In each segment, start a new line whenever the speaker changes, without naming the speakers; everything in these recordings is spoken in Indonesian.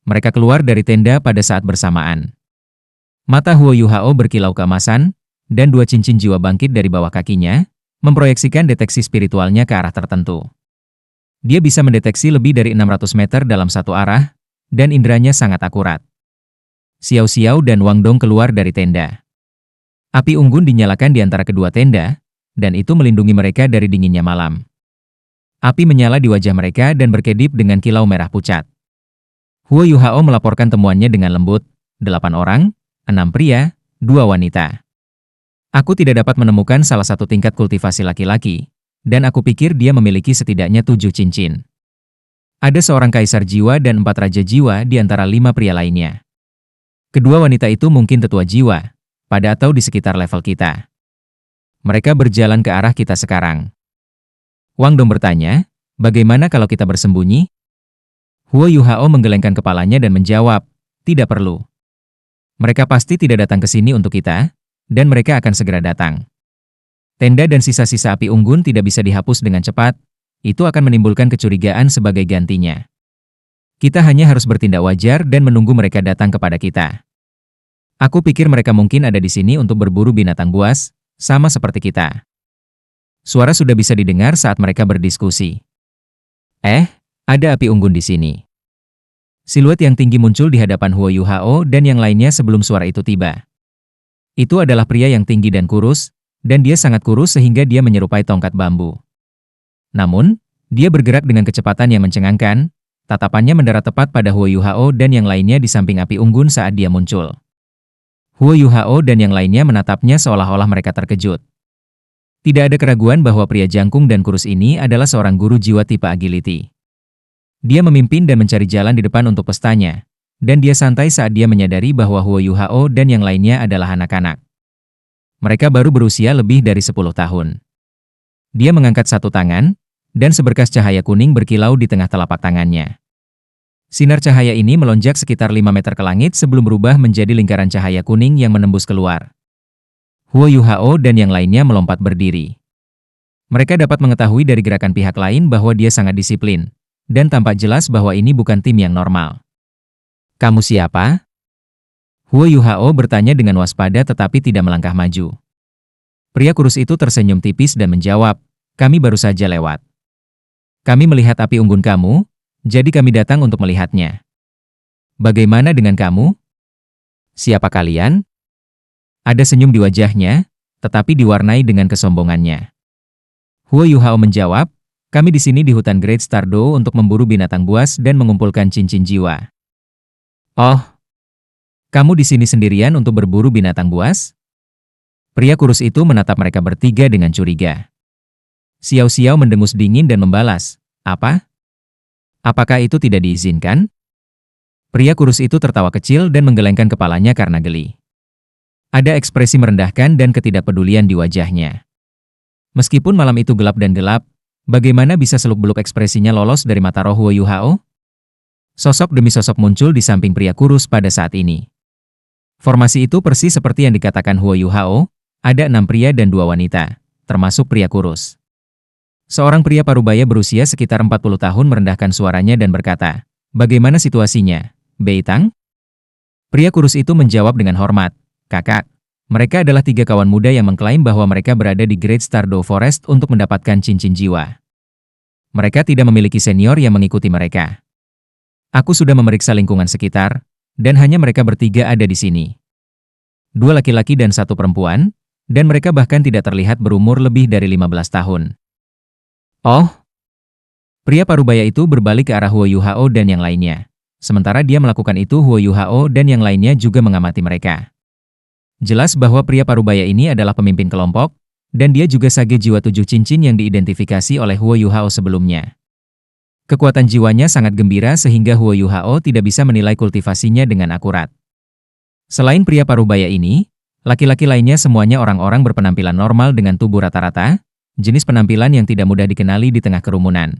Mereka keluar dari tenda pada saat bersamaan. Mata Huo Yuhao berkilau keemasan, dan dua cincin jiwa bangkit dari bawah kakinya, memproyeksikan deteksi spiritualnya ke arah tertentu. Dia bisa mendeteksi lebih dari 600 meter dalam satu arah, dan inderanya sangat akurat. Xiao Xiao dan Wang Dong keluar dari tenda. Api unggun dinyalakan di antara kedua tenda, dan itu melindungi mereka dari dinginnya malam. Api menyala di wajah mereka dan berkedip dengan kilau merah pucat. Huo Yuhao melaporkan temuannya dengan lembut, 8 orang, 6 pria, 2 wanita. Aku tidak dapat menemukan salah satu tingkat kultivasi laki-laki, dan aku pikir dia memiliki setidaknya 7 cincin. Ada seorang kaisar jiwa dan 4 raja jiwa di antara 5 pria lainnya. Kedua wanita itu mungkin tetua jiwa, pada atau di sekitar level kita. Mereka berjalan ke arah kita sekarang. Wang Dong bertanya, bagaimana kalau kita bersembunyi? Huo Yuhao menggelengkan kepalanya dan menjawab, tidak perlu. Mereka pasti tidak datang ke sini untuk kita, dan mereka akan segera datang. Tenda dan sisa-sisa api unggun tidak bisa dihapus dengan cepat, itu akan menimbulkan kecurigaan sebagai gantinya. Kita hanya harus bertindak wajar dan menunggu mereka datang kepada kita. Aku pikir mereka mungkin ada di sini untuk berburu binatang buas, sama seperti kita. Suara sudah bisa didengar saat mereka berdiskusi. Ada api unggun di sini. Siluet yang tinggi muncul di hadapan Huo Yuhao dan yang lainnya sebelum suara itu tiba. Itu adalah pria yang tinggi dan kurus, dan dia sangat kurus sehingga dia menyerupai tongkat bambu. Namun, dia bergerak dengan kecepatan yang mencengangkan, tatapannya mendarat tepat pada Huo Yuhao dan yang lainnya di samping api unggun saat dia muncul. Huo Yuhao dan yang lainnya menatapnya seolah-olah mereka terkejut. Tidak ada keraguan bahwa pria jangkung dan kurus ini adalah seorang guru jiwa tipe agility. Dia memimpin dan mencari jalan di depan untuk pestanya, dan dia santai saat dia menyadari bahwa Huo Yuhao dan yang lainnya adalah anak-anak. Mereka baru berusia lebih dari 10 tahun. Dia mengangkat satu tangan, dan seberkas cahaya kuning berkilau di tengah telapak tangannya. Sinar cahaya ini melonjak sekitar 5 meter ke langit sebelum berubah menjadi lingkaran cahaya kuning yang menembus keluar. Huo Yuhao dan yang lainnya melompat berdiri. Mereka dapat mengetahui dari gerakan pihak lain bahwa dia sangat disiplin, dan tampak jelas bahwa ini bukan tim yang normal. Kamu siapa? Huo Yuhao bertanya dengan waspada tetapi tidak melangkah maju. Pria kurus itu tersenyum tipis dan menjawab, kami baru saja lewat. Kami melihat api unggun kamu, jadi kami datang untuk melihatnya. Bagaimana dengan kamu? Siapa kalian? Ada senyum di wajahnya, tetapi diwarnai dengan kesombongannya. Huo Yuhao menjawab, kami di sini di hutan Great Stardow untuk memburu binatang buas dan mengumpulkan cincin jiwa. Oh, kamu di sini sendirian untuk berburu binatang buas? Pria kurus itu menatap mereka bertiga dengan curiga. Xiao Xiao mendengus dingin dan membalas, apa? Apakah itu tidak diizinkan? Pria kurus itu tertawa kecil dan menggelengkan kepalanya karena geli. Ada ekspresi merendahkan dan ketidakpedulian di wajahnya. Meskipun malam itu gelap dan gelap, bagaimana bisa seluk-beluk ekspresinya lolos dari mata roh Huo Yuhao? Sosok demi sosok muncul di samping pria kurus pada saat ini. Formasi itu persis seperti yang dikatakan Huo Yuhao, ada 6 pria dan 2 wanita, termasuk pria kurus. Seorang pria parubaya berusia sekitar 40 tahun merendahkan suaranya dan berkata, bagaimana situasinya, Beitang? Pria kurus itu menjawab dengan hormat, kakak. Mereka adalah 3 kawan muda yang mengklaim bahwa mereka berada di Great Stardow Forest untuk mendapatkan cincin jiwa. Mereka tidak memiliki senior yang mengikuti mereka. Aku sudah memeriksa lingkungan sekitar, dan hanya mereka bertiga ada di sini. 2 laki-laki dan 1 perempuan, dan mereka bahkan tidak terlihat berumur lebih dari 15 tahun. Oh! Pria parubaya itu berbalik ke arah Huo Yuhao dan yang lainnya. Sementara dia melakukan itu, Huo Yuhao dan yang lainnya juga mengamati mereka. Jelas bahwa pria parubaya ini adalah pemimpin kelompok, dan dia juga sage jiwa 7 cincin yang diidentifikasi oleh Huo Yuhao sebelumnya. Kekuatan jiwanya sangat gembira sehingga Huo Yuhao tidak bisa menilai kultivasinya dengan akurat. Selain pria parubaya ini, laki-laki lainnya semuanya orang-orang berpenampilan normal dengan tubuh rata-rata, jenis penampilan yang tidak mudah dikenali di tengah kerumunan.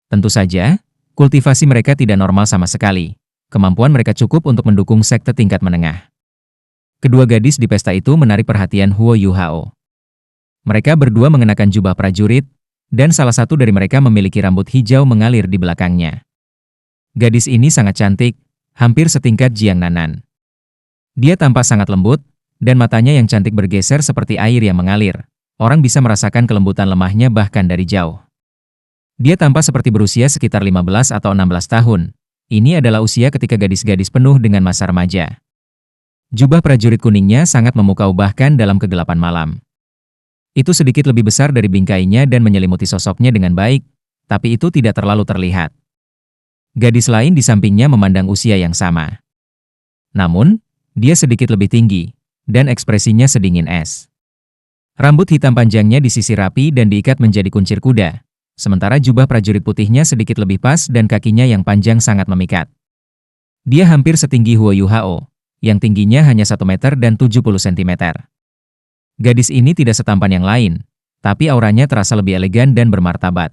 Tentu saja, kultivasi mereka tidak normal sama sekali. Kemampuan mereka cukup untuk mendukung sekte tingkat menengah. Kedua gadis di pesta itu menarik perhatian Huo Yuhao. Mereka berdua mengenakan jubah prajurit, dan salah satu dari mereka memiliki rambut hijau mengalir di belakangnya. Gadis ini sangat cantik, hampir setingkat Jiang Nanan. Dia tampak sangat lembut, dan matanya yang cantik bergeser seperti air yang mengalir. Orang bisa merasakan kelembutan lemahnya bahkan dari jauh. Dia tampak seperti berusia sekitar 15 atau 16 tahun. Ini adalah usia ketika gadis-gadis penuh dengan masa remaja. Jubah prajurit kuningnya sangat memukau bahkan dalam kegelapan malam. Itu sedikit lebih besar dari bingkainya dan menyelimuti sosoknya dengan baik, tapi itu tidak terlalu terlihat. Gadis lain di sampingnya memandang usia yang sama. Namun, dia sedikit lebih tinggi, dan ekspresinya sedingin es. Rambut hitam panjangnya disisir rapi dan diikat menjadi kuncir kuda, sementara jubah prajurit putihnya sedikit lebih pas dan kakinya yang panjang sangat memikat. Dia hampir setinggi Huo Yuhao, yang tingginya hanya 1 meter dan 70 cm. Gadis ini tidak setampan yang lain, tapi auranya terasa lebih elegan dan bermartabat.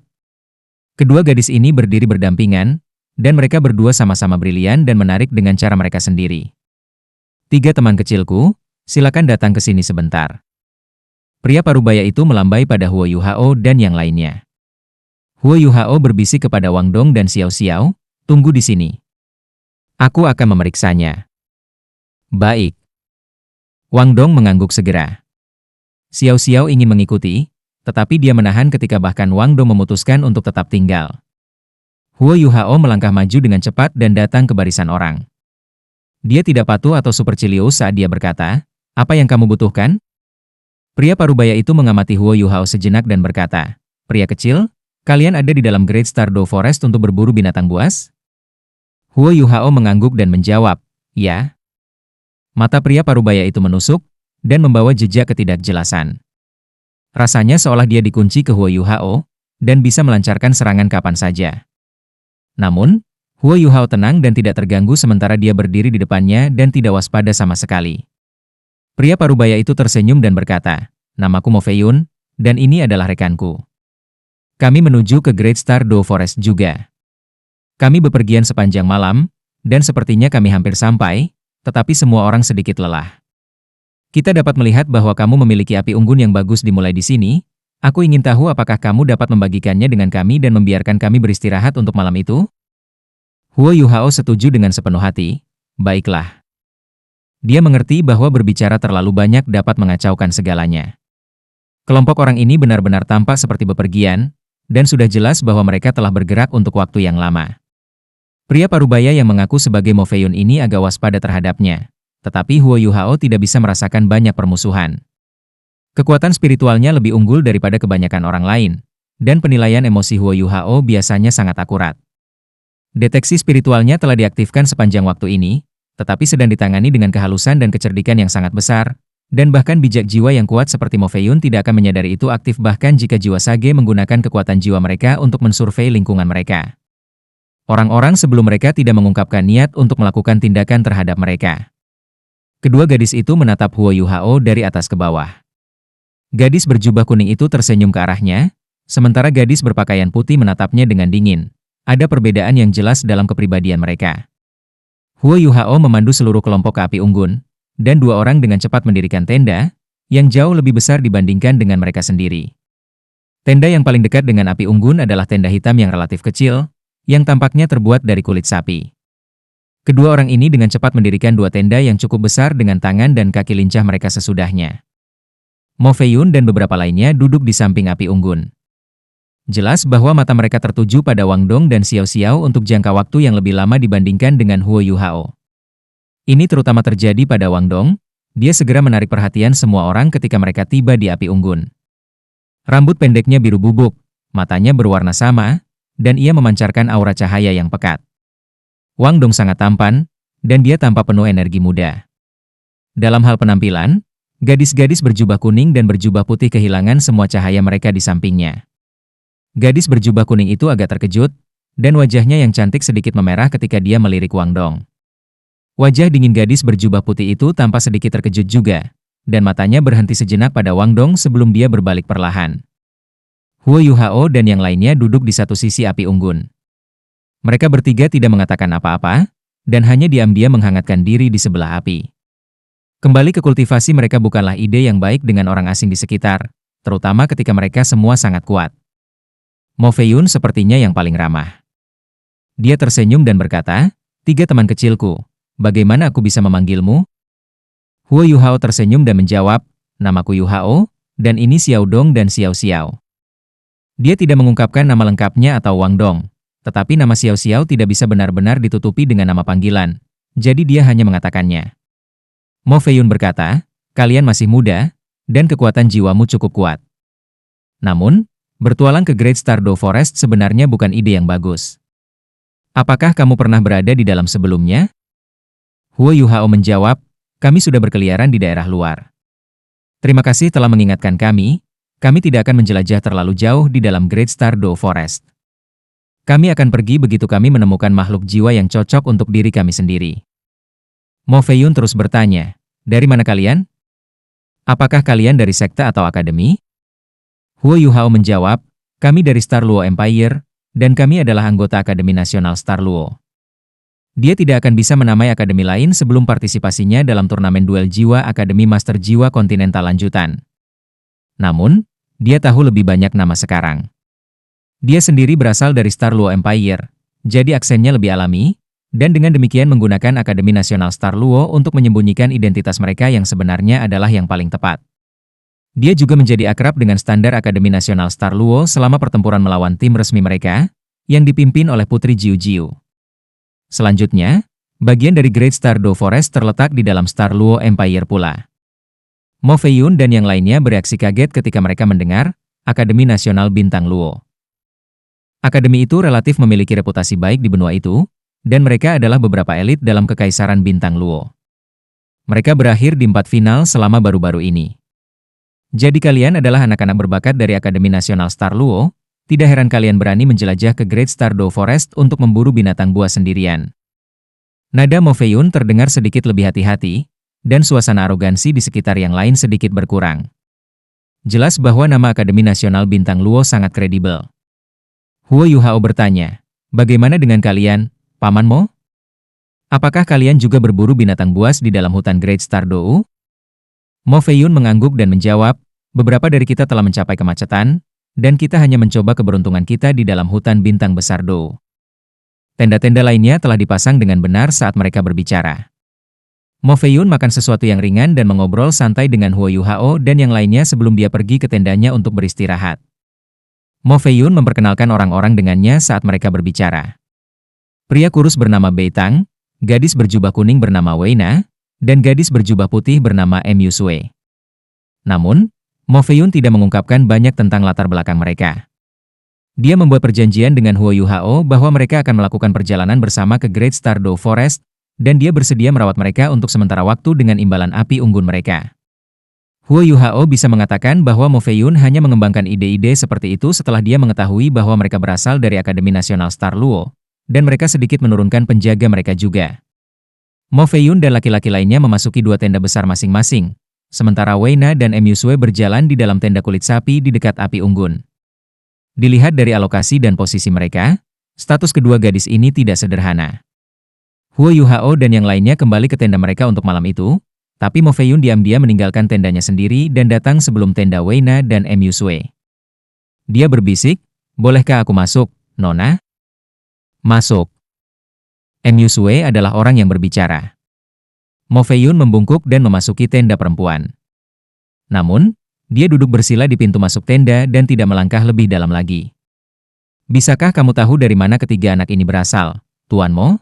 Kedua gadis ini berdiri berdampingan, dan mereka berdua sama-sama brilian dan menarik dengan cara mereka sendiri. 3 teman kecilku, silakan datang ke sini sebentar. Pria parubaya itu melambai pada Huo Yuhao dan yang lainnya. Huo Yuhao berbisik kepada Wang Dong dan Xiao Xiao, tunggu di sini. Aku akan memeriksanya. Baik. Wang Dong mengangguk segera. Xiao Xiao ingin mengikuti, tetapi dia menahan ketika bahkan Wang Dong memutuskan untuk tetap tinggal. Huo Yuhao melangkah maju dengan cepat dan datang ke barisan orang. Dia tidak patuh atau supercilious saat dia berkata, apa yang kamu butuhkan? Pria parubaya itu mengamati Huo Yuhao sejenak dan berkata, pria kecil, kalian ada di dalam Great Stardew Forest untuk berburu binatang buas? Huo Yuhao mengangguk dan menjawab, ya. Mata pria parubaya itu menusuk, dan membawa jejak ketidakjelasan. Rasanya seolah dia dikunci ke Huo Yuhao, dan bisa melancarkan serangan kapan saja. Namun, Huo Yuhao tenang dan tidak terganggu sementara dia berdiri di depannya dan tidak waspada sama sekali. Pria parubaya itu tersenyum dan berkata, namaku Mo Feiyun, dan ini adalah rekanku. Kami menuju ke Great Stardew Forest juga. Kami bepergian sepanjang malam, dan sepertinya kami hampir sampai, tetapi semua orang sedikit lelah. Kita dapat melihat bahwa kamu memiliki api unggun yang bagus dimulai di sini. Aku ingin tahu apakah kamu dapat membagikannya dengan kami dan membiarkan kami beristirahat untuk malam itu? Huo Yuhao setuju dengan sepenuh hati. Baiklah. Dia mengerti bahwa berbicara terlalu banyak dapat mengacaukan segalanya. Kelompok orang ini benar-benar tampak seperti bepergian, dan sudah jelas bahwa mereka telah bergerak untuk waktu yang lama. Pria parubaya yang mengaku sebagai Mo Feiyun ini agak waspada terhadapnya, tetapi Huo Yuhao tidak bisa merasakan banyak permusuhan. Kekuatan spiritualnya lebih unggul daripada kebanyakan orang lain, dan penilaian emosi Huo Yuhao biasanya sangat akurat. Deteksi spiritualnya telah diaktifkan sepanjang waktu ini, tetapi sedang ditangani dengan kehalusan dan kecerdikan yang sangat besar, dan bahkan bijak jiwa yang kuat seperti Mo Feiyun tidak akan menyadari itu aktif bahkan jika jiwa sage menggunakan kekuatan jiwa mereka untuk mensurvei lingkungan mereka. Orang-orang sebelum mereka tidak mengungkapkan niat untuk melakukan tindakan terhadap mereka. Kedua gadis itu menatap Huo Yuhao dari atas ke bawah. Gadis berjubah kuning itu tersenyum ke arahnya, sementara gadis berpakaian putih menatapnya dengan dingin. Ada perbedaan yang jelas dalam kepribadian mereka. Huo Yuhao memandu seluruh kelompok ke api unggun, dan 2 orang dengan cepat mendirikan tenda, yang jauh lebih besar dibandingkan dengan mereka sendiri. Tenda yang paling dekat dengan api unggun adalah tenda hitam yang relatif kecil, yang tampaknya terbuat dari kulit sapi. Kedua orang ini dengan cepat mendirikan 2 tenda yang cukup besar dengan tangan dan kaki lincah mereka sesudahnya. Mo Feiyun dan beberapa lainnya duduk di samping api unggun. Jelas bahwa mata mereka tertuju pada Wang Dong dan Xiao Xiao untuk jangka waktu yang lebih lama dibandingkan dengan Huo Yuhao. Ini terutama terjadi pada Wang Dong, dia segera menarik perhatian semua orang ketika mereka tiba di api unggun. Rambut pendeknya biru bubuk, matanya berwarna sama, dan ia memancarkan aura cahaya yang pekat. Wang Dong sangat tampan, dan dia tampak penuh energi muda. Dalam hal penampilan, gadis-gadis berjubah kuning dan berjubah putih kehilangan semua cahaya mereka di sampingnya. Gadis berjubah kuning itu agak terkejut, dan wajahnya yang cantik sedikit memerah ketika dia melirik Wang Dong. Wajah dingin gadis berjubah putih itu tampak sedikit terkejut juga, dan matanya berhenti sejenak pada Wang Dong sebelum dia berbalik perlahan. Huo Yuhao dan yang lainnya duduk di satu sisi api unggun. Mereka bertiga tidak mengatakan apa-apa, dan hanya diam-diam menghangatkan diri di sebelah api. Kembali ke kultivasi mereka bukanlah ide yang baik dengan orang asing di sekitar, terutama ketika mereka semua sangat kuat. Mo Feiyun sepertinya yang paling ramah. Dia tersenyum dan berkata, Tiga teman kecilku, bagaimana aku bisa memanggilmu? Huo Yuhao tersenyum dan menjawab, namaku Yuhao, dan ini Xiao Dong dan Xiao Xiao. Dia tidak mengungkapkan nama lengkapnya atau Wang Dong, tetapi nama Xiao Xiao tidak bisa benar-benar ditutupi dengan nama panggilan, jadi dia hanya mengatakannya. Mo Feiyun berkata, kalian masih muda, dan kekuatan jiwamu cukup kuat. Namun, bertualang ke Great Stardew Forest sebenarnya bukan ide yang bagus. Apakah kamu pernah berada di dalam sebelumnya? Huo Yuhao menjawab, kami sudah berkeliaran di daerah luar. Terima kasih telah mengingatkan kami tidak akan menjelajah terlalu jauh di dalam Great Stardew Forest. Kami akan pergi begitu kami menemukan makhluk jiwa yang cocok untuk diri kami sendiri. Mo Feiyun terus bertanya, dari mana kalian? Apakah kalian dari sekte atau akademi? Huo Yuhao menjawab, kami dari Star Luo Empire, dan kami adalah anggota Akademi Nasional Star Luo. Dia tidak akan bisa menamai akademi lain sebelum partisipasinya dalam turnamen duel jiwa Akademi Master Jiwa Kontinental lanjutan. Namun, dia tahu lebih banyak nama sekarang. Dia sendiri berasal dari Star Luo Empire, jadi aksennya lebih alami, dan dengan demikian menggunakan Akademi Nasional Star Luo untuk menyembunyikan identitas mereka yang sebenarnya adalah yang paling tepat. Dia juga menjadi akrab dengan standar Akademi Nasional Star Luo selama pertempuran melawan tim resmi mereka, yang dipimpin oleh Putri Jiu Jiu. Selanjutnya, bagian dari Great Stardew Forest terletak di dalam Star Luo Empire pula. Mo Feiyun dan yang lainnya bereaksi kaget ketika mereka mendengar Akademi Nasional Bintang Luo. Akademi itu relatif memiliki reputasi baik di benua itu, dan mereka adalah beberapa elit dalam Kekaisaran Bintang Luo. Mereka berakhir di 4 final selama baru-baru ini. Jadi kalian adalah anak-anak berbakat dari Akademi Nasional Star Luo, tidak heran kalian berani menjelajah ke Great Stardew Forest untuk memburu binatang buas sendirian. Nada Mo Feiyun terdengar sedikit lebih hati-hati, dan suasana arogansi di sekitar yang lain sedikit berkurang. Jelas bahwa nama Akademi Nasional Bintang Luo sangat kredibel. Huo Yuhao bertanya, bagaimana dengan kalian, Paman Mo? Apakah kalian juga berburu binatang buas di dalam hutan Great Stardew? Mo Feiyun mengangguk dan menjawab, beberapa dari kita telah mencapai kemacetan, dan kita hanya mencoba keberuntungan kita di dalam hutan bintang besar Do. Tenda-tenda lainnya telah dipasang dengan benar saat mereka berbicara. Mo Feiyun makan sesuatu yang ringan dan mengobrol santai dengan Huo Yuhao dan yang lainnya sebelum dia pergi ke tendanya untuk beristirahat. Mo Feiyun memperkenalkan orang-orang dengannya saat mereka berbicara. Pria kurus bernama Bei Tang, gadis berjubah kuning bernama Wei Na, dan gadis berjubah putih bernama Mu Sui. Namun, Mo Feiyun tidak mengungkapkan banyak tentang latar belakang mereka. Dia membuat perjanjian dengan Huo Yuhao bahwa mereka akan melakukan perjalanan bersama ke Great Stardew Forest, dan dia bersedia merawat mereka untuk sementara waktu dengan imbalan api unggun mereka. Huo Yuhao bisa mengatakan bahwa Mo Feiyun hanya mengembangkan ide-ide seperti itu setelah dia mengetahui bahwa mereka berasal dari Akademi Nasional Star Luo, dan mereka sedikit menurunkan penjaga mereka juga. Mo Feiyun dan laki-laki lainnya memasuki 2 tenda besar masing-masing, sementara Wei Na dan Mu Sui berjalan di dalam tenda kulit sapi di dekat api unggun. Dilihat dari alokasi dan posisi mereka, status kedua gadis ini tidak sederhana. Huo Yuhao dan yang lainnya kembali ke tenda mereka untuk malam itu, tapi Mo Feiyun diam-diam meninggalkan tendanya sendiri dan datang sebelum tenda Wei Na dan Mu Sui. Dia berbisik, bolehkah aku masuk, Nona? Masuk. Mu Sui adalah orang yang berbicara. Mo Feiyun membungkuk dan memasuki tenda perempuan. Namun, dia duduk bersila di pintu masuk tenda dan tidak melangkah lebih dalam lagi. Bisakah kamu tahu dari mana ketiga anak ini berasal, Tuan Mo?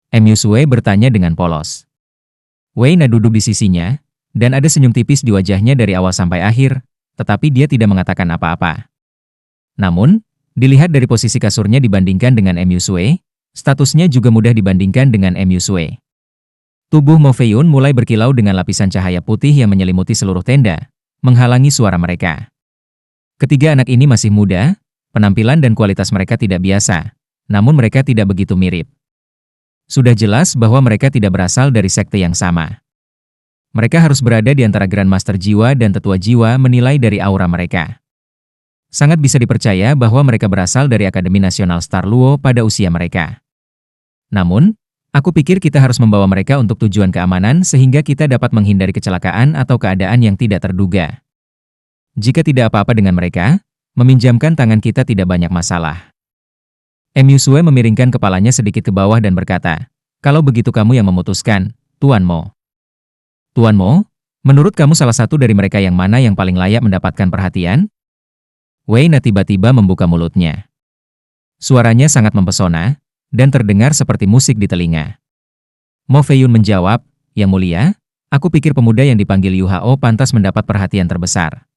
Mu Sui bertanya dengan polos. Wei Na duduk di sisinya, dan ada senyum tipis di wajahnya dari awal sampai akhir, tetapi dia tidak mengatakan apa-apa. Namun, dilihat dari posisi kasurnya dibandingkan dengan Mu Sui, statusnya juga mudah dibandingkan dengan Mu Sui. Tubuh Mo Feiyun mulai berkilau dengan lapisan cahaya putih yang menyelimuti seluruh tenda, menghalangi suara mereka. Ketiga anak ini masih muda, penampilan dan kualitas mereka tidak biasa, namun mereka tidak begitu mirip. Sudah jelas bahwa mereka tidak berasal dari sekte yang sama. Mereka harus berada di antara Grandmaster Jiwa dan Tetua Jiwa menilai dari aura mereka. Sangat bisa dipercaya bahwa mereka berasal dari Akademi Nasional Star Luo pada usia mereka. Namun, aku pikir kita harus membawa mereka untuk tujuan keamanan sehingga kita dapat menghindari kecelakaan atau keadaan yang tidak terduga. Jika tidak apa-apa dengan mereka, meminjamkan tangan kita tidak banyak masalah. Yusue memiringkan kepalanya sedikit ke bawah dan berkata, "Kalau begitu kamu yang memutuskan, Tuan Mo." "Tuan Mo, menurut kamu salah satu dari mereka yang mana yang paling layak mendapatkan perhatian?" Wei Na tiba-tiba membuka mulutnya. Suaranya sangat mempesona, dan terdengar seperti musik di telinga. Mo Feiyun menjawab, "Yang mulia, aku pikir pemuda yang dipanggil Yu Hao pantas mendapat perhatian terbesar.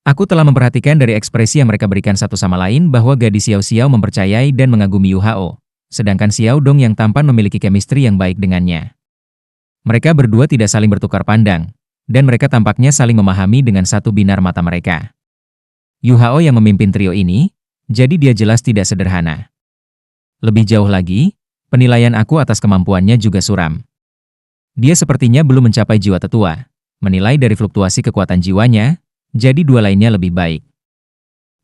Aku telah memperhatikan dari ekspresi yang mereka berikan satu sama lain bahwa gadis Xiao Xiao mempercayai dan mengagumi Yu Hao, sedangkan Xiao Dong yang tampan memiliki chemistry yang baik dengannya. Mereka berdua tidak saling bertukar pandang, dan mereka tampaknya saling memahami dengan satu binar mata mereka. Yu Hao yang memimpin trio ini, jadi dia jelas tidak sederhana. Lebih jauh lagi, penilaian aku atas kemampuannya juga suram. Dia sepertinya belum mencapai jiwa tetua, menilai dari fluktuasi kekuatan jiwanya, jadi dua lainnya lebih baik.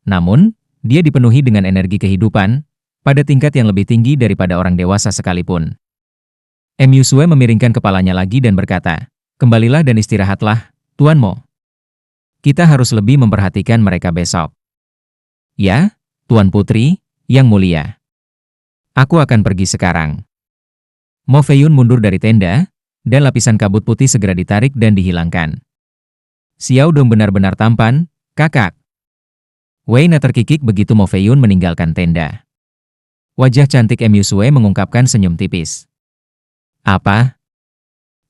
Namun, dia dipenuhi dengan energi kehidupan, pada tingkat yang lebih tinggi daripada orang dewasa sekalipun." Yusue memiringkan kepalanya lagi dan berkata, "Kembalilah dan istirahatlah, Tuan Mo. Kita harus lebih memperhatikan mereka besok." "Ya, Tuan Putri, Yang Mulia. Aku akan pergi sekarang." Mo Feiyun mundur dari tenda, dan lapisan kabut putih segera ditarik dan dihilangkan. "Xiao Dong benar-benar tampan, kakak." Wei Na terkikik begitu Mo Feiyun meninggalkan tenda. Wajah cantik Yusue mengungkapkan senyum tipis. "Apa?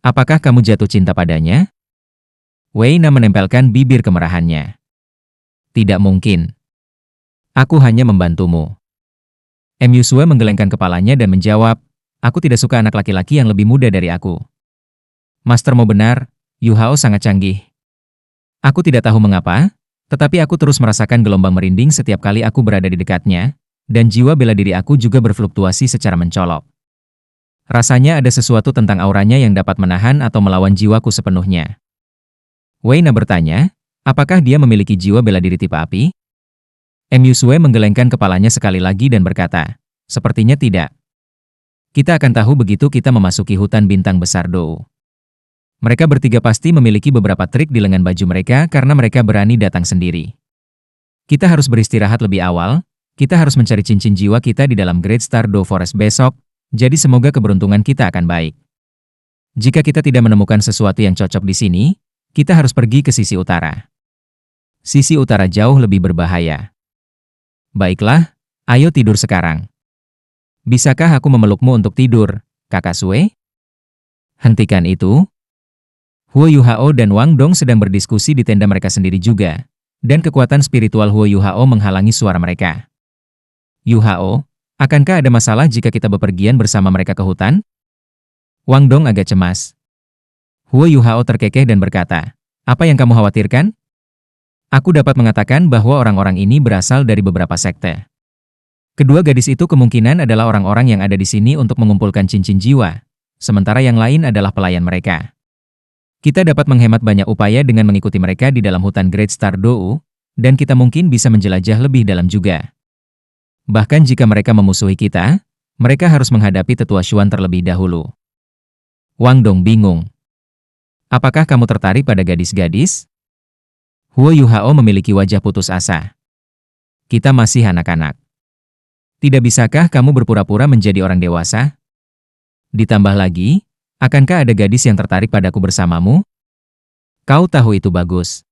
Apakah kamu jatuh cinta padanya?" Wei Na menempelkan bibir kemerahannya. "Tidak mungkin. Aku hanya membantumu." Yusue menggelengkan kepalanya dan menjawab, "Aku tidak suka anak laki-laki yang lebih muda dari aku." "Master Mo benar, Yu Hao sangat canggih. Aku tidak tahu mengapa, tetapi aku terus merasakan gelombang merinding setiap kali aku berada di dekatnya, dan jiwa bela diri aku juga berfluktuasi secara mencolok. Rasanya ada sesuatu tentang auranya yang dapat menahan atau melawan jiwaku sepenuhnya." Wei Na bertanya, "Apakah dia memiliki jiwa bela diri tipe api?" Yusue menggelengkan kepalanya sekali lagi dan berkata, "Sepertinya tidak. Kita akan tahu begitu kita memasuki hutan bintang besar Dou. Mereka bertiga pasti memiliki beberapa trik di lengan baju mereka karena mereka berani datang sendiri. Kita harus beristirahat lebih awal, kita harus mencari cincin jiwa kita di dalam Great Star Dou Forest besok, jadi semoga keberuntungan kita akan baik. Jika kita tidak menemukan sesuatu yang cocok di sini, kita harus pergi ke sisi utara. Sisi utara jauh lebih berbahaya. Baiklah, ayo tidur sekarang. Bisakah aku memelukmu untuk tidur, Kakak Sue?" Hentikan itu. Huo Yu Hao dan Wang Dong sedang berdiskusi di tenda mereka sendiri juga, dan kekuatan spiritual Huo Yu Hao menghalangi suara mereka. "Yu Hao, akankah ada masalah jika kita bepergian bersama mereka ke hutan?" Wang Dong agak cemas. Huo Yu Hao terkekeh dan berkata, "Apa yang kamu khawatirkan? Aku dapat mengatakan bahwa orang-orang ini berasal dari beberapa sekte. Kedua gadis itu kemungkinan adalah orang-orang yang ada di sini untuk mengumpulkan cincin jiwa, sementara yang lain adalah pelayan mereka. Kita dapat menghemat banyak upaya dengan mengikuti mereka di dalam hutan Great Star Dou, dan kita mungkin bisa menjelajah lebih dalam juga. Bahkan jika mereka memusuhi kita, mereka harus menghadapi tetua Xuan terlebih dahulu." Wang Dong bingung. "Apakah kamu tertarik pada gadis-gadis?" Huo Yu Hao memiliki wajah putus asa. "Kita masih anak-anak. Tidak bisakah kamu berpura-pura menjadi orang dewasa? Ditambah lagi, akankah ada gadis yang tertarik padaku bersamamu? Kau tahu itu bagus."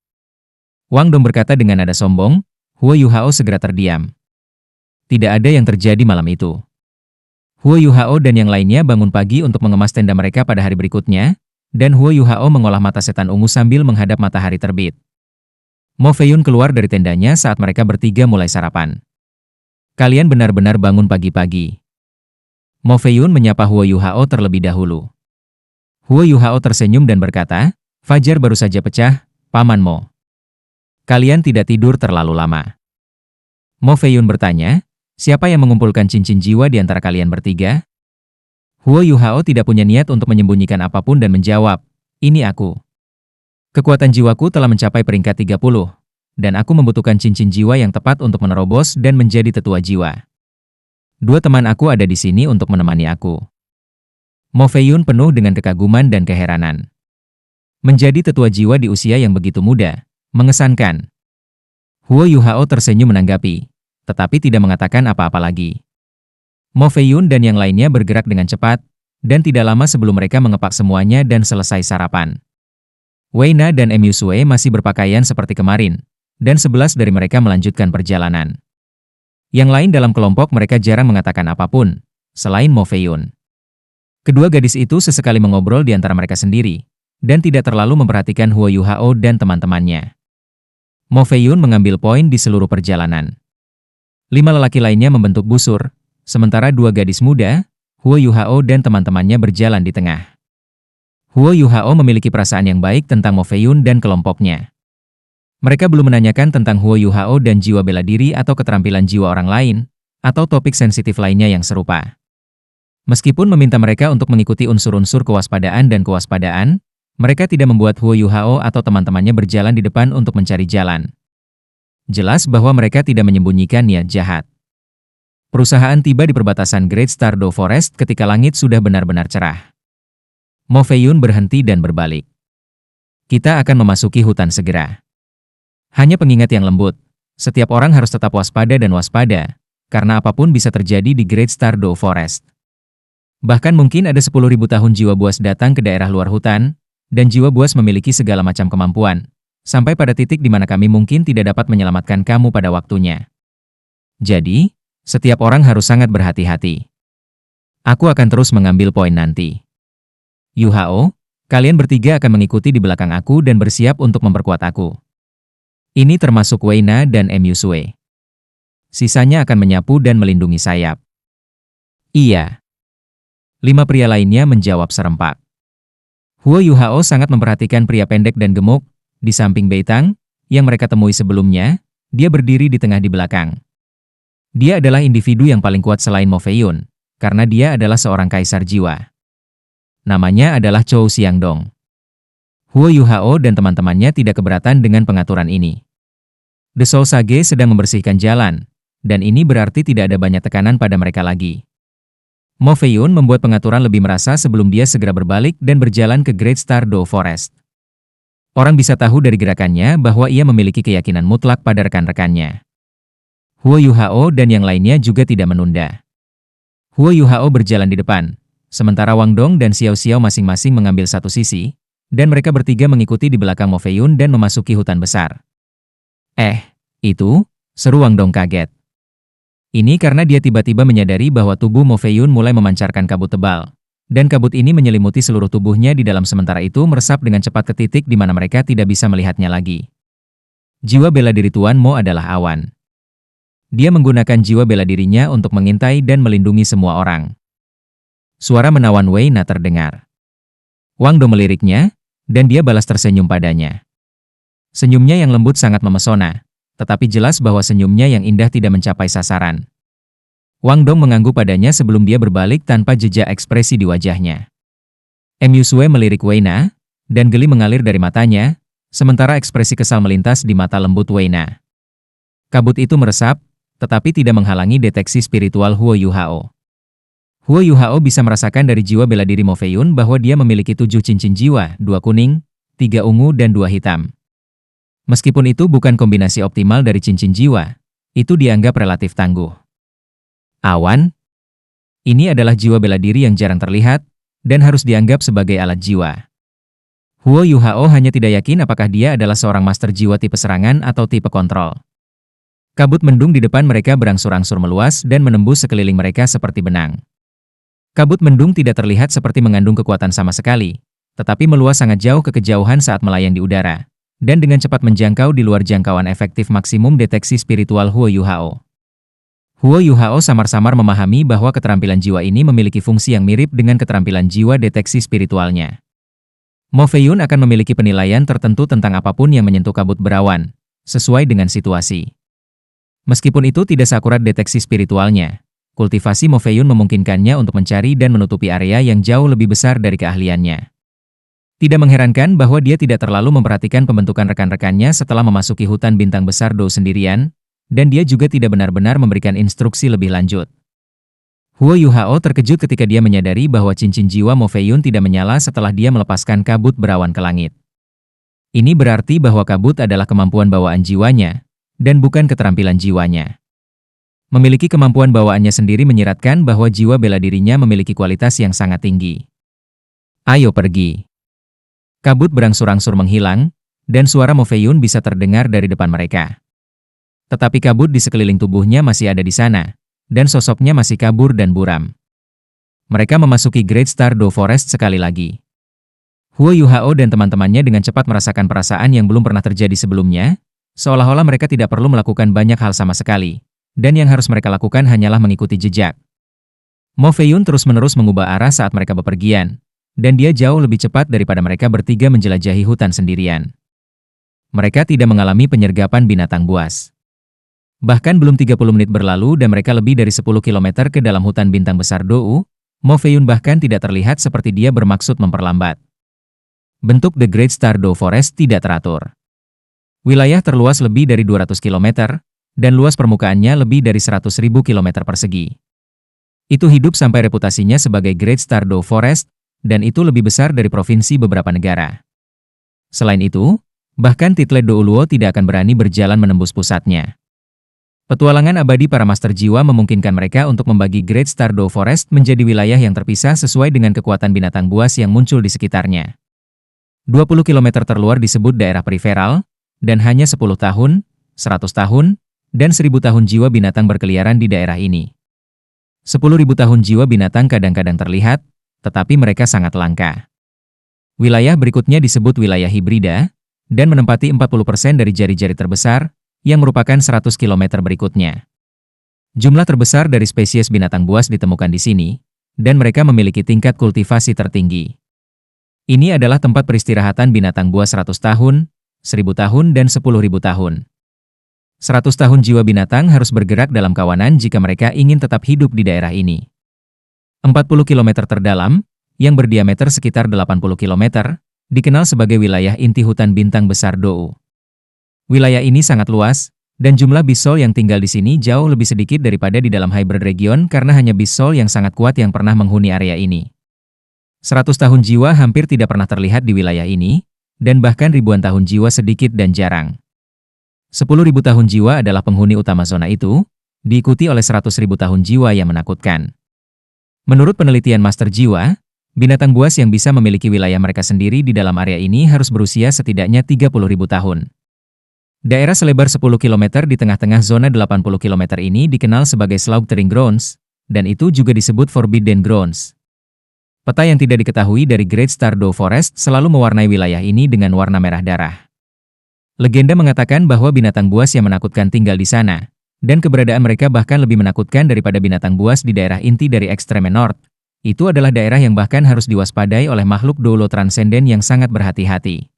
Wang Dong berkata dengan nada sombong. Huo Yu Hao segera terdiam. Tidak ada yang terjadi malam itu. Huo Yu Hao dan yang lainnya bangun pagi untuk mengemas tenda mereka pada hari berikutnya, dan Huo Yu Hao mengolah mata setan ungu sambil menghadap matahari terbit. Mo Feiyun keluar dari tendanya saat mereka bertiga mulai sarapan. "Kalian benar-benar bangun pagi-pagi." Mo Feiyun menyapa Huo Yu Hao terlebih dahulu. Huo Yu Hao tersenyum dan berkata, "Fajar baru saja pecah, Paman Mo. Kalian tidak tidur terlalu lama." Mo Feiyun bertanya, "Siapa yang mengumpulkan cincin jiwa di antara kalian bertiga?" Huo Yu Hao tidak punya niat untuk menyembunyikan apapun dan menjawab, "Ini aku. Kekuatan jiwaku telah mencapai peringkat 30, dan aku membutuhkan cincin jiwa yang tepat untuk menerobos dan menjadi tetua jiwa. Dua teman aku ada di sini untuk menemani aku." Mo Feiyun penuh dengan kekaguman dan keheranan. Menjadi tetua jiwa di usia yang begitu muda, mengesankan. Huo Yu Hao tersenyum menanggapi, tetapi tidak mengatakan apa-apa lagi. Mo Feiyun dan yang lainnya bergerak dengan cepat, dan tidak lama sebelum mereka mengepak semuanya dan selesai sarapan. Wei Na dan Mu Sue masih berpakaian seperti kemarin, dan 11 dari mereka melanjutkan perjalanan. Yang lain dalam kelompok mereka jarang mengatakan apapun, selain Mo Feiyun. Kedua gadis itu sesekali mengobrol di antara mereka sendiri, dan tidak terlalu memperhatikan Huo Yuhao dan teman-temannya. Mo Feiyun mengambil poin di seluruh perjalanan. 5 lelaki lainnya membentuk busur, sementara 2 gadis muda, Huo Yuhao dan teman-temannya berjalan di tengah. Huo Yuhao memiliki perasaan yang baik tentang Mo Feiyun dan kelompoknya. Mereka belum menanyakan tentang Huo Yuhao dan jiwa bela diri atau keterampilan jiwa orang lain, atau topik sensitif lainnya yang serupa. Meskipun meminta mereka untuk mengikuti unsur-unsur kewaspadaan dan kewaspadaan, mereka tidak membuat Huo Yuhao atau teman-temannya berjalan di depan untuk mencari jalan. Jelas bahwa mereka tidak menyembunyikan niat jahat. Perusahaan tiba di perbatasan Great Stardew Forest ketika langit sudah benar-benar cerah. Mo Feiyun berhenti dan berbalik. Kita akan memasuki hutan segera. Hanya pengingat yang lembut, setiap orang harus tetap waspada dan waspada, karena apapun bisa terjadi di Great Stardew Forest. Bahkan mungkin ada 10.000 tahun jiwa buas datang ke daerah luar hutan, dan jiwa buas memiliki segala macam kemampuan, sampai pada titik di mana kami mungkin tidak dapat menyelamatkan kamu pada waktunya. Jadi, setiap orang harus sangat berhati-hati. Aku akan terus mengambil poin nanti. Yuhao, kalian bertiga akan mengikuti di belakang aku dan bersiap untuk memperkuat aku. Ini termasuk Wei Na dan Mu Sue. Sisanya akan menyapu dan melindungi sayap. Iya. 5 pria lainnya menjawab serempak. Huo Yuhao sangat memperhatikan pria pendek dan gemuk, di samping Beitang, yang mereka temui sebelumnya, dia berdiri di tengah di belakang. Dia adalah individu yang paling kuat selain Mo Feiyun, karena dia adalah seorang kaisar jiwa. Namanya adalah Chou Xiangdong. Huo Yuhao dan teman-temannya tidak keberatan dengan pengaturan ini. The Soul Sage sedang membersihkan jalan, dan ini berarti tidak ada banyak tekanan pada mereka lagi. Mo Feiyun membuat pengaturan lebih merasa sebelum dia segera berbalik dan berjalan ke Great Stardew Forest. Orang bisa tahu dari gerakannya bahwa ia memiliki keyakinan mutlak pada rekan-rekannya. Huo Yuhao dan yang lainnya juga tidak menunda. Huo Yuhao berjalan di depan, sementara Wang Dong dan Xiao Xiao masing-masing mengambil satu sisi, dan mereka bertiga mengikuti di belakang Mo Feiyun dan memasuki hutan besar. Itu, seru Wang Dong kaget. Ini karena dia tiba-tiba menyadari bahwa tubuh Mo Feiyun mulai memancarkan kabut tebal, dan kabut ini menyelimuti seluruh tubuhnya di dalam sementara itu meresap dengan cepat ke titik di mana mereka tidak bisa melihatnya lagi. Jiwa bela diri Tuan Mo adalah awan. Dia menggunakan jiwa bela dirinya untuk mengintai dan melindungi semua orang. Suara menawan Wei Na terdengar. Wang Dong meliriknya, dan dia balas tersenyum padanya. Senyumnya yang lembut sangat memesona, tetapi jelas bahwa senyumnya yang indah tidak mencapai sasaran. Wang Dong mengangguk padanya sebelum dia berbalik tanpa jejak ekspresi di wajahnya. Mu Sue melirik Wei Na, dan geli mengalir dari matanya, sementara ekspresi kesal melintas di mata lembut Wei Na. Kabut itu meresap, tetapi tidak menghalangi deteksi spiritual Huo Yuhao. Huo Yuhao bisa merasakan dari jiwa bela diri Mo Feiyun bahwa dia memiliki 7 cincin jiwa, 2 kuning, 3 ungu dan 2 hitam. Meskipun itu bukan kombinasi optimal dari cincin jiwa, itu dianggap relatif tangguh. Awan? Ini adalah jiwa bela diri yang jarang terlihat, dan harus dianggap sebagai alat jiwa. Huo Yuhao hanya tidak yakin apakah dia adalah seorang master jiwa tipe serangan atau tipe kontrol. Kabut mendung di depan mereka berangsur-angsur meluas dan menembus sekeliling mereka seperti benang. Kabut mendung tidak terlihat seperti mengandung kekuatan sama sekali, tetapi meluas sangat jauh ke kejauhan saat melayang di udara, dan dengan cepat menjangkau di luar jangkauan efektif maksimum deteksi spiritual Huo Yuhao. Huo Yuhao samar-samar memahami bahwa keterampilan jiwa ini memiliki fungsi yang mirip dengan keterampilan jiwa deteksi spiritualnya. Mo Feiyun akan memiliki penilaian tertentu tentang apapun yang menyentuh kabut berawan, sesuai dengan situasi. Meskipun itu tidak seakurat deteksi spiritualnya, kultivasi Mo Feiyun memungkinkannya untuk mencari dan menutupi area yang jauh lebih besar dari keahliannya. Tidak mengherankan bahwa dia tidak terlalu memperhatikan pembentukan rekan-rekannya setelah memasuki hutan bintang besar Dou sendirian, dan dia juga tidak benar-benar memberikan instruksi lebih lanjut. Huo Yuhao terkejut ketika dia menyadari bahwa cincin jiwa Mo Feiyun tidak menyala setelah dia melepaskan kabut berawan ke langit. Ini berarti bahwa kabut adalah kemampuan bawaan jiwanya, dan bukan keterampilan jiwanya. Memiliki kemampuan bawaannya sendiri menyiratkan bahwa jiwa bela dirinya memiliki kualitas yang sangat tinggi. Ayo pergi. Kabut berangsur-angsur menghilang, dan suara Mo Fei-yun bisa terdengar dari depan mereka. Tetapi kabut di sekeliling tubuhnya masih ada di sana, dan sosoknya masih kabur dan buram. Mereka memasuki Great Stardew Forest sekali lagi. Huo Yuhao dan teman-temannya dengan cepat merasakan perasaan yang belum pernah terjadi sebelumnya, seolah-olah mereka tidak perlu melakukan banyak hal sama sekali, dan yang harus mereka lakukan hanyalah mengikuti jejak. Mo Fei-yun terus-menerus mengubah arah saat mereka bepergian, dan dia jauh lebih cepat daripada mereka bertiga menjelajahi hutan sendirian. Mereka tidak mengalami penyergapan binatang buas. Bahkan belum 30 menit berlalu dan mereka lebih dari 10 km ke dalam hutan bintang besar Dou, Mo Fei-yun bahkan tidak terlihat seperti dia bermaksud memperlambat. Bentuk The Great Stardew Forest tidak teratur. Wilayah terluas lebih dari 200 km, dan luas permukaannya lebih dari 100.000 km persegi. Itu hidup sampai reputasinya sebagai Great Stardew Forest, dan itu lebih besar dari provinsi beberapa negara. Selain itu, bahkan Title Douluo tidak akan berani berjalan menembus pusatnya. Petualangan abadi para master jiwa memungkinkan mereka untuk membagi Great Stardew Forest menjadi wilayah yang terpisah sesuai dengan kekuatan binatang buas yang muncul di sekitarnya. 20 km terluar disebut daerah periferal, dan hanya 10 tahun, 100 tahun, dan 1000 tahun jiwa binatang berkeliaran di daerah ini. 10.000 tahun jiwa binatang kadang-kadang terlihat, tetapi mereka sangat langka. Wilayah berikutnya disebut wilayah hibrida, dan menempati 40% dari jari-jari terbesar, yang merupakan 100 km berikutnya. Jumlah terbesar dari spesies binatang buas ditemukan di sini, dan mereka memiliki tingkat kultivasi tertinggi. Ini adalah tempat peristirahatan binatang buas 100 tahun, 1000 tahun dan 10.000 tahun. 100 tahun jiwa binatang harus bergerak dalam kawanan jika mereka ingin tetap hidup di daerah ini. 40 km terdalam, yang berdiameter sekitar 80 km, dikenal sebagai wilayah inti hutan bintang besar Dou. Wilayah ini sangat luas, dan jumlah bisol yang tinggal di sini jauh lebih sedikit daripada di dalam hybrid region karena hanya bisol yang sangat kuat yang pernah menghuni area ini. 100 tahun jiwa hampir tidak pernah terlihat di wilayah ini, dan bahkan ribuan tahun jiwa sedikit dan jarang. 10.000 tahun jiwa adalah penghuni utama zona itu, diikuti oleh 100.000 tahun jiwa yang menakutkan. Menurut penelitian master jiwa, binatang buas yang bisa memiliki wilayah mereka sendiri di dalam area ini harus berusia setidaknya 30.000 tahun. Daerah selebar 10 km di tengah-tengah zona 80 km ini dikenal sebagai Slaughtering Grounds, dan itu juga disebut Forbidden Grounds. Peta yang tidak diketahui dari Great Stardew Forest selalu mewarnai wilayah ini dengan warna merah darah. Legenda mengatakan bahwa binatang buas yang menakutkan tinggal di sana, dan keberadaan mereka bahkan lebih menakutkan daripada binatang buas di daerah inti dari Extreme North. Itu adalah daerah yang bahkan harus diwaspadai oleh makhluk Doulo transenden yang sangat berhati-hati.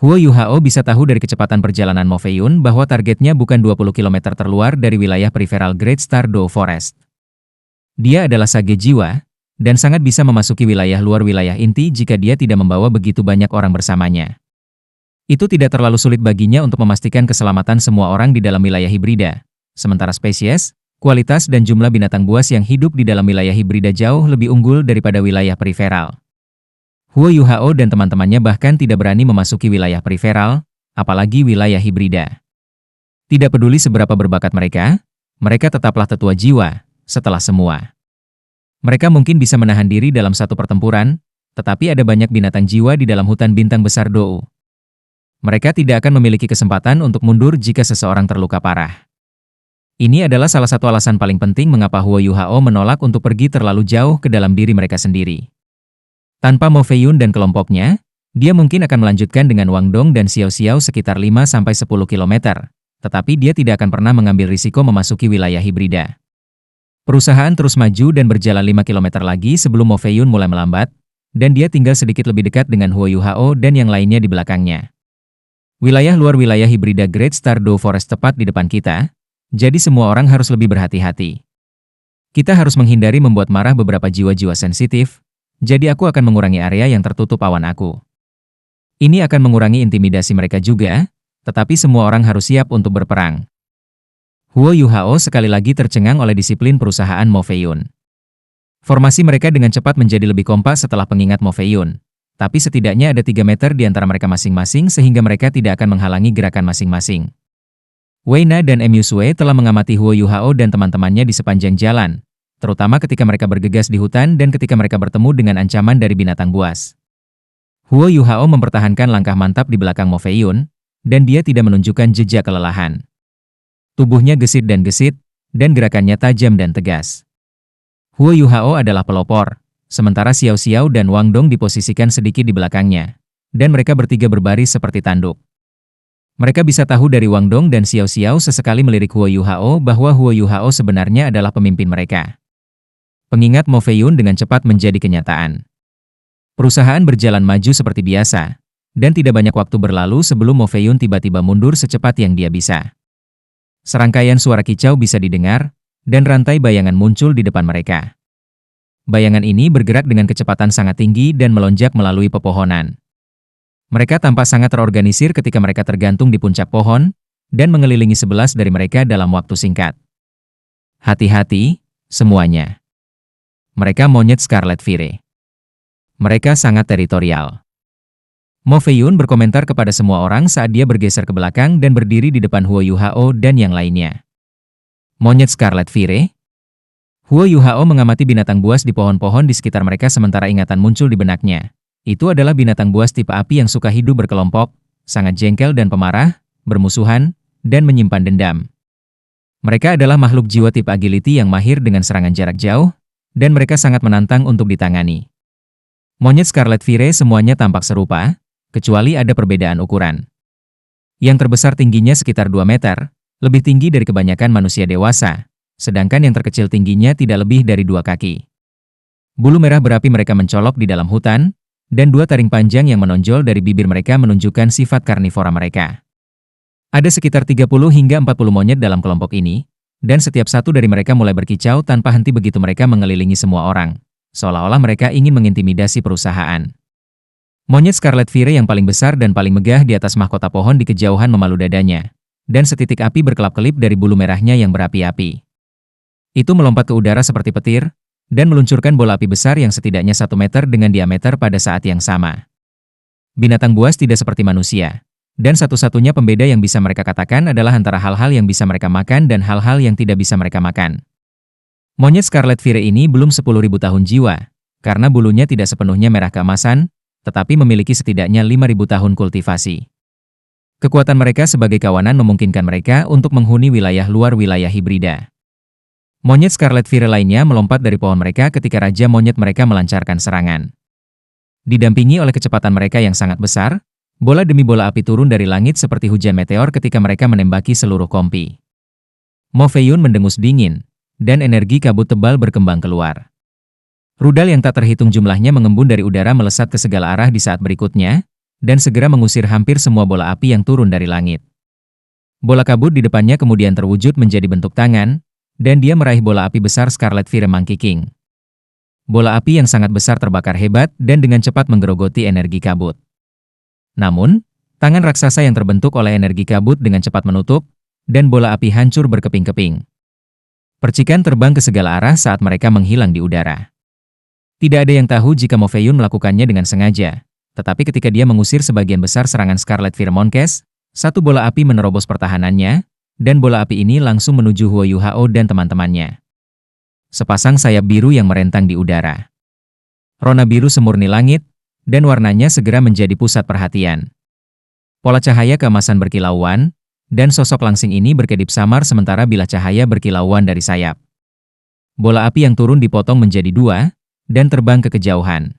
Huo Yuhao bisa tahu dari kecepatan perjalanan Mo Fei-yun bahwa targetnya bukan 20 km terluar dari wilayah periferal Great Stardew Forest. Dia adalah sage jiwa, dan sangat bisa memasuki wilayah luar wilayah inti jika dia tidak membawa begitu banyak orang bersamanya. Itu tidak terlalu sulit baginya untuk memastikan keselamatan semua orang di dalam wilayah hibrida, sementara spesies, kualitas dan jumlah binatang buas yang hidup di dalam wilayah hibrida jauh lebih unggul daripada wilayah periferal. Huo Yuhao dan teman-temannya bahkan tidak berani memasuki wilayah periferal, apalagi wilayah hibrida. Tidak peduli seberapa berbakat mereka tetaplah tetua jiwa, setelah semua. Mereka mungkin bisa menahan diri dalam satu pertempuran, tetapi ada banyak binatang jiwa di dalam hutan bintang besar Dou. Mereka tidak akan memiliki kesempatan untuk mundur jika seseorang terluka parah. Ini adalah salah satu alasan paling penting mengapa Huo Yuhao menolak untuk pergi terlalu jauh ke dalam diri mereka sendiri. Tanpa Mo Fei-yun dan kelompoknya, dia mungkin akan melanjutkan dengan Wang Dong dan Xiao Xiao sekitar 5-10 km, tetapi dia tidak akan pernah mengambil risiko memasuki wilayah hibrida. Perusahaan terus maju dan berjalan 5 km lagi sebelum Mo Fei-yun mulai melambat, dan dia tinggal sedikit lebih dekat dengan Huo Yuhao dan yang lainnya di belakangnya. Wilayah luar wilayah hibrida Great Stardew Forest tepat di depan kita, jadi semua orang harus lebih berhati-hati. Kita harus menghindari membuat marah beberapa jiwa-jiwa sensitif, jadi aku akan mengurangi area yang tertutup awan aku. Ini akan mengurangi intimidasi mereka juga, tetapi semua orang harus siap untuk berperang. Huo Yuhao sekali lagi tercengang oleh disiplin perusahaan Mo Fei-yun. Formasi mereka dengan cepat menjadi lebih kompak setelah pengingat Mo Fei-yun, tapi setidaknya ada 3 meter di antara mereka masing-masing sehingga mereka tidak akan menghalangi gerakan masing-masing. Wei Na dan Mu Sui telah mengamati Huo Yuhao dan teman-temannya di sepanjang jalan, terutama ketika mereka bergegas di hutan dan ketika mereka bertemu dengan ancaman dari binatang buas. Huo Yuhao mempertahankan langkah mantap di belakang Mo Feiyun, dan dia tidak menunjukkan jejak kelelahan. Tubuhnya gesit, dan gerakannya tajam dan tegas. Huo Yuhao adalah pelopor, sementara Xiao Xiao dan Wang Dong diposisikan sedikit di belakangnya, dan mereka bertiga berbaris seperti tanduk. Mereka bisa tahu dari Wang Dong dan Xiao Xiao sesekali melirik Huo Yuhao bahwa Huo Yuhao sebenarnya adalah pemimpin mereka. Pengingat Mo Feiyun dengan cepat menjadi kenyataan. Perusahaan berjalan maju seperti biasa, dan tidak banyak waktu berlalu sebelum Mo Feiyun tiba-tiba mundur secepat yang dia bisa. Serangkaian suara kicau bisa didengar, dan rantai bayangan muncul di depan mereka. Bayangan ini bergerak dengan kecepatan sangat tinggi dan melonjak melalui pepohonan. Mereka tampak sangat terorganisir ketika mereka tergantung di puncak pohon, dan mengelilingi 11 dari mereka dalam waktu singkat. Hati-hati, semuanya. Mereka monyet Scarlet Fire. Mereka sangat teritorial. Mo Feiyun berkomentar kepada semua orang saat dia bergeser ke belakang dan berdiri di depan Huo Yuhao dan yang lainnya. Monyet Scarlet Fire? Huo Yuhao mengamati binatang buas di pohon-pohon di sekitar mereka sementara ingatan muncul di benaknya. Itu adalah binatang buas tipe api yang suka hidup berkelompok, sangat jengkel dan pemarah, bermusuhan, dan menyimpan dendam. Mereka adalah makhluk jiwa tipe agility yang mahir dengan serangan jarak jauh, dan mereka sangat menantang untuk ditangani. Monyet Scarlet Fire semuanya tampak serupa, kecuali ada perbedaan ukuran. Yang terbesar tingginya sekitar 2 meter, lebih tinggi dari kebanyakan manusia dewasa, sedangkan yang terkecil tingginya tidak lebih dari 2 kaki. Bulu merah berapi mereka mencolok di dalam hutan, dan 2 taring panjang yang menonjol dari bibir mereka menunjukkan sifat karnivora mereka. Ada sekitar 30 hingga 40 monyet dalam kelompok ini, dan setiap satu dari mereka mulai berkicau tanpa henti begitu mereka mengelilingi semua orang, seolah-olah mereka ingin mengintimidasi perusahaan. Monyet Scarlet Fire yang paling besar dan paling megah di atas mahkota pohon di kejauhan memalu dadanya, dan setitik api berkelap-kelip dari bulu merahnya yang berapi-api. Itu melompat ke udara seperti petir, dan meluncurkan bola api besar yang setidaknya 1 meter dengan diameter pada saat yang sama. Binatang buas tidak seperti manusia, dan satu-satunya pembeda yang bisa mereka katakan adalah antara hal-hal yang bisa mereka makan dan hal-hal yang tidak bisa mereka makan. Monyet Scarlet Fire ini belum 10.000 tahun jiwa, karena bulunya tidak sepenuhnya merah keemasan, tetapi memiliki setidaknya 5.000 tahun kultivasi. Kekuatan mereka sebagai kawanan memungkinkan mereka untuk menghuni wilayah luar wilayah hibrida. Monyet Scarlet Fire lainnya melompat dari pohon mereka ketika Raja Monyet mereka melancarkan serangan. Didampingi oleh kecepatan mereka yang sangat besar, bola demi bola api turun dari langit seperti hujan meteor ketika mereka menembaki seluruh kompi. Mo Feiyun mendengus dingin, dan energi kabut tebal berkembang keluar. Rudal yang tak terhitung jumlahnya mengembun dari udara melesat ke segala arah di saat berikutnya, dan segera mengusir hampir semua bola api yang turun dari langit. Bola kabut di depannya kemudian terwujud menjadi bentuk tangan, dan dia meraih bola api besar Scarlet Fire Monkey King. Bola api yang sangat besar terbakar hebat dan dengan cepat menggerogoti energi kabut. Namun, tangan raksasa yang terbentuk oleh energi kabut dengan cepat menutup, dan bola api hancur berkeping-keping. Percikan terbang ke segala arah saat mereka menghilang di udara. Tidak ada yang tahu jika Mo Feiyun melakukannya dengan sengaja, tetapi ketika dia mengusir sebagian besar serangan Scarlet Fire Monkey, satu bola api menerobos pertahanannya, dan bola api ini langsung menuju Huo Yuhao dan teman-temannya. Sepasang sayap biru yang merentang di udara. Rona biru semurni langit, dan warnanya segera menjadi pusat perhatian. Pola cahaya keemasan berkilauan, dan sosok langsing ini berkedip samar sementara bilah cahaya berkilauan dari sayap. Bola api yang turun dipotong menjadi 2, dan terbang ke kejauhan.